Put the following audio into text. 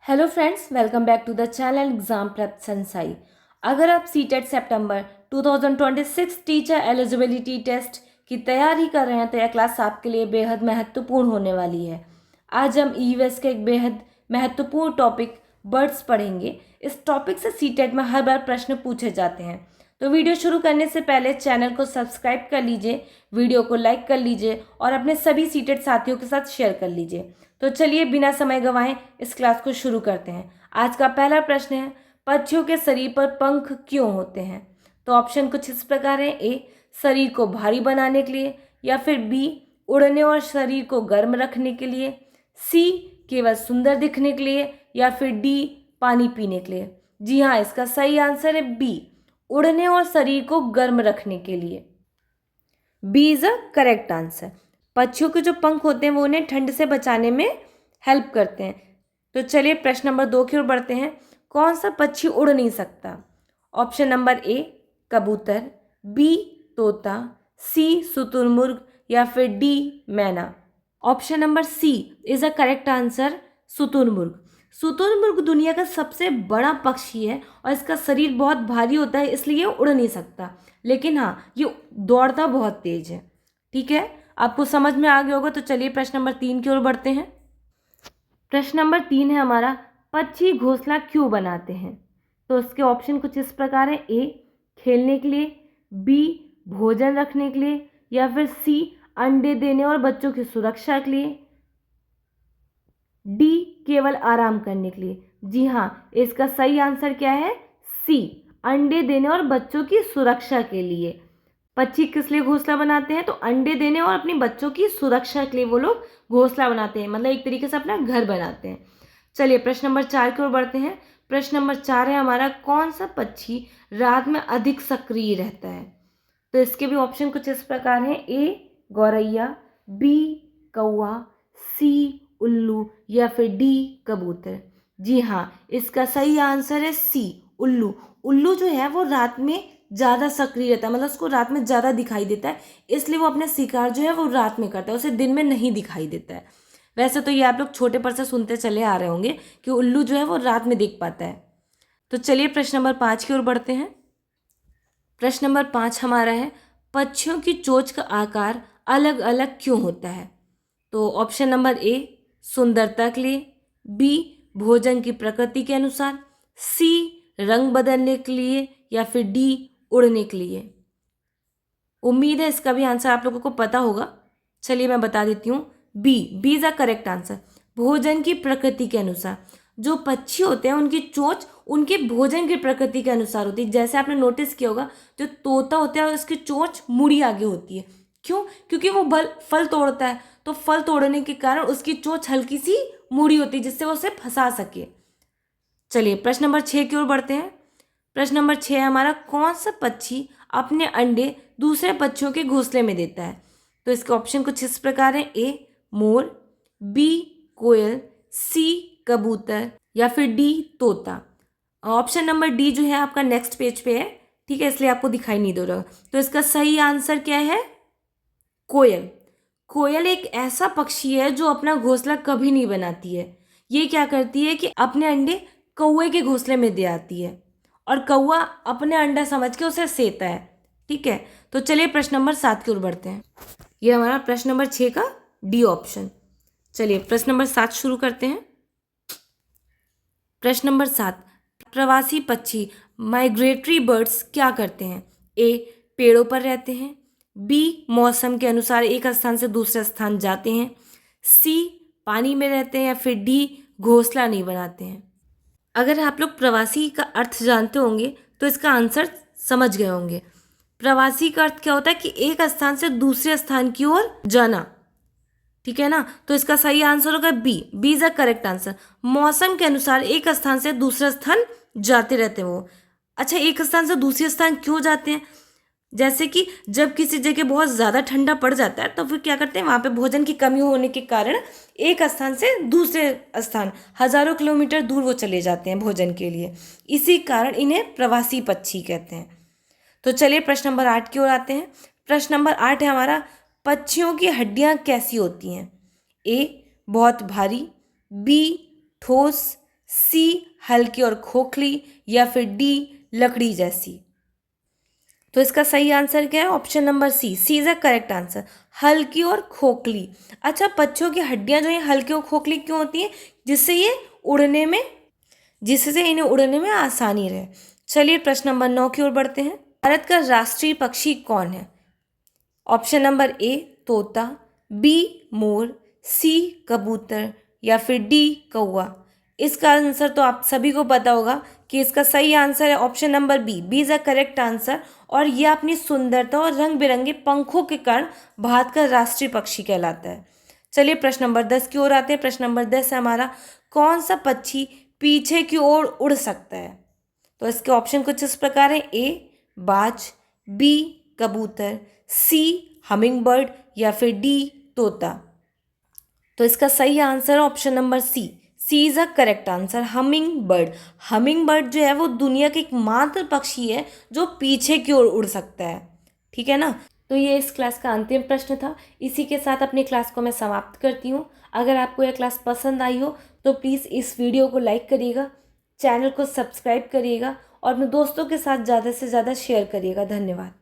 Hello friends, welcome back to the channel exam prep sensei. अगर आप CTET सितंबर 2026 teacher eligibility test की तैयारी कर रहे हैं तो यह क्लास आपके लिए बेहद महत्वपूर्ण होने वाली है। आज हम ईवीएस के एक बेहद महत्वपूर्ण टॉपिक बर्ड्स पढ़ेंगे। इस टॉपिक से सीटेट में हर बार प्रश्न पूछे जाते हैं। तो वीडियो शुरू करने से पहले चैनल को सब्सक्राइब कर लीजिए, वीडियो को लाइक कर लीजिए और अपने सभी सीटेट साथियों के साथ शेयर कर लीजिए। तो चलिए बिना समय गंवाए इस क्लास को शुरू करते हैं। आज का पहला प्रश्न है, पक्षियों के शरीर पर पंख क्यों होते हैं? तो ऑप्शन कुछ इस प्रकार है। ए, शरीर को भारी बनाने के लिए, या फिर बी, उड़ने और शरीर को गर्म रखने के लिए, सी, केवल सुंदर दिखने के लिए, या फिर डी, पानी पीने के लिए। जी हाँ, इसका सही आंसर है बी, उड़ने और शरीर को गर्म रखने के लिए। B is a correct answer. पक्षियों के जो पंख होते हैं वो उन्हें ठंड से बचाने में हेल्प करते हैं। तो चलिए प्रश्न नंबर 2 की ओर बढ़ते हैं। कौन सा पक्षी उड़ नहीं सकता? ऑप्शन नंबर ए, कबूतर, बी, तोता, सी, शुतुरमुर्ग, या फिर डी, मैना। Option number C is a correct answer, शुतुरमुर्ग। शुतुरमुर्ग दुनिया का सबसे बड़ा पक्षी है और इसका शरीर बहुत भारी होता है, इसलिए ये उड़ नहीं सकता। लेकिन हाँ, ये दौड़ता बहुत तेज है। ठीक है, आपको समझ में आ गया होगा। तो चलिए प्रश्न नंबर 3 की ओर बढ़ते हैं। प्रश्न नंबर 3 है हमारा, पक्षी घोंसला क्यों बनाते हैं? तो इसके ऑप्शन कुछ इस प्रकार है। ए, खेलने के लिए, बी, भोजन रखने के लिए, या फिर सी, अंडे देने और बच्चों की सुरक्षा के लिए, डी, केवल आराम करने के लिए। जी हाँ, इसका सही आंसर क्या है? सी, अंडे देने और बच्चों की सुरक्षा के लिए। पक्षी किस लिए घोंसला बनाते हैं? तो अंडे देने और अपने बच्चों की सुरक्षा के लिए वो लोग घोंसला बनाते हैं, मतलब एक तरीके से अपना घर बनाते हैं। चलिए प्रश्न नंबर 4 की ओर बढ़ते हैं। प्रश्न नंबर 4 है हमारा, कौन सा पक्षी रात में अधिक सक्रिय रहता है? तो इसके भी ऑप्शन कुछ इस प्रकार हैं। ए, गौरैया, बी, कौवा, सी, उल्लू, या फिर डी, कबूतर। जी हाँ, इसका सही आंसर है सी, उल्लू। उल्लू जो है वो रात में ज़्यादा सक्रिय रहता है, मतलब उसको रात में ज़्यादा दिखाई देता है, इसलिए वो अपने शिकार जो है वो रात में करता है, उसे दिन में नहीं दिखाई देता है। वैसे तो ये आप लोग छोटे पर से सुनते चले आ रहे होंगे कि उल्लू जो है वो रात में दिख पाता है। तो चलिए प्रश्न नंबर 5 की ओर बढ़ते हैं। प्रश्न नंबर 5 हमारा है, पक्षियों की चोंच का आकार अलग अलग क्यों होता है? तो ऑप्शन नंबर ए, सुंदरता के लिए, बी, भोजन की प्रकृति के अनुसार, सी, रंग बदलने के लिए, या फिर डी, उड़ने के लिए। उम्मीद है इसका भी आंसर आप लोगों को पता होगा। चलिए मैं बता देती हूँ। B is a correct answer, भोजन की प्रकृति के अनुसार। जो पक्षी होते हैं उनकी चोंच उनके भोजन की प्रकृति के अनुसार होती है। जैसे आपने नोटिस किया होगा, जो तोता होता है उसकी चोंच मुड़ी आगे होती है। क्यों? क्योंकि वो फल तोड़ता है, तो फल तोड़ने के कारण उसकी चोंच हल्की सी मुड़ी होती है, जिससे वो उसे फंसा सके। चलिए प्रश्न नंबर 6 की ओर बढ़ते हैं। प्रश्न नंबर 6 हमारा, कौन सा पक्षी अपने अंडे दूसरे पक्षियों के घोंसले में देता है? तो इसके ऑप्शन कुछ इस प्रकार है। ए, मोर, बी, कोयल, सी, कबूतर, या फिर डी, तोता। ऑप्शन नंबर डी जो है आपका नेक्स्ट पेज पे है, ठीक है, इसलिए आपको दिखाई नहीं दे रहा। तो इसका सही आंसर क्या है? कोयल। कोयल एक ऐसा पक्षी है जो अपना घोंसला कभी नहीं बनाती है। ये क्या करती है कि अपने अंडे कौवे के घोंसले में दे आती है और कौवा अपने अंडा समझ के उसे सेता है। ठीक है, तो चलिए प्रश्न नंबर 7 की ओर बढ़ते हैं। ये हमारा प्रश्न नंबर 6 का डी ऑप्शन। चलिए प्रश्न नंबर 7 शुरू करते हैं। प्रश्न नंबर 7, प्रवासी पक्षी माइग्रेटरी बर्ड्स क्या करते हैं? ए, पेड़ों पर रहते हैं, बी, मौसम के अनुसार एक स्थान से दूसरे स्थान जाते हैं, सी, पानी में रहते हैं, या फिर डी, घोंसला नहीं बनाते हैं। अगर आप लोग प्रवासी का अर्थ जानते होंगे तो इसका आंसर समझ गए होंगे। प्रवासी का अर्थ क्या होता है कि एक स्थान से दूसरे स्थान की ओर जाना। ठीक है ना, तो इसका सही आंसर होगा B is a correct answer. मौसम के अनुसार एक स्थान से दूसरे स्थान जाते रहते हैं वो। अच्छा, एक स्थान से दूसरे स्थान क्यों जाते हैं? जैसे कि जब किसी जगह बहुत ज़्यादा ठंडा पड़ जाता है तो फिर क्या करते हैं, वहाँ पे भोजन की कमी होने के कारण एक स्थान से दूसरे स्थान हजारों किलोमीटर दूर वो चले जाते हैं भोजन के लिए। इसी कारण इन्हें प्रवासी पक्षी कहते हैं। तो चलिए प्रश्न नंबर 8 की ओर आते हैं। प्रश्न नंबर 8 है हमारा, पक्षियों की हड्डियां कैसी होती हैं? ए, बहुत भारी, बी, ठोस, सी हल्की और खोखली, या फिर डी लकड़ी जैसी। तो इसका सही आंसर क्या है? Option number C is a correct answer, हल्की और खोखली। अच्छा, पक्षियों की हड्डियां जो है हल्की और खोखली क्यों होती हैं? जिससे इन्हें उड़ने में आसानी रहे। चलिए प्रश्न नंबर 9 की ओर बढ़ते हैं। भारत का राष्ट्रीय पक्षी कौन है? ऑप्शन नंबर ए तोता, बी मोर, सी कबूतर, या फिर डी कौवा। इसका आंसर तो आप सभी को पता होगा कि इसका सही आंसर है option number B is a correct answer. और यह अपनी सुंदरता और रंग बिरंगे पंखों के कारण भारत का राष्ट्रीय पक्षी कहलाता है। चलिए प्रश्न नंबर 10 की ओर आते हैं। प्रश्न नंबर 10 है हमारा, कौन सा पक्षी पीछे की ओर उड़ सकता है? तो इसके ऑप्शन कुछ इस प्रकार है, ए बाज, बी कबूतर, सी हमिंग बर्ड, या फिर डी तोता। तो इसका सही answer option number C is a correct answer, hummingbird. Hummingbird जो है वो दुनिया के एकमात्र पक्षी है जो पीछे की ओर उड़ सकता है। ठीक है ना? तो ये इस क्लास का अंतिम प्रश्न था। इसी के साथ अपनी क्लास को मैं समाप्त करती हूँ। अगर आपको यह क्लास पसंद आई हो तो प्लीज़ इस वीडियो को लाइक करिएगा, चैनल को सब्सक्राइब करिएगा और अपने दोस्तों के साथ ज़्यादा से ज़्यादा शेयर करिएगा। धन्यवाद।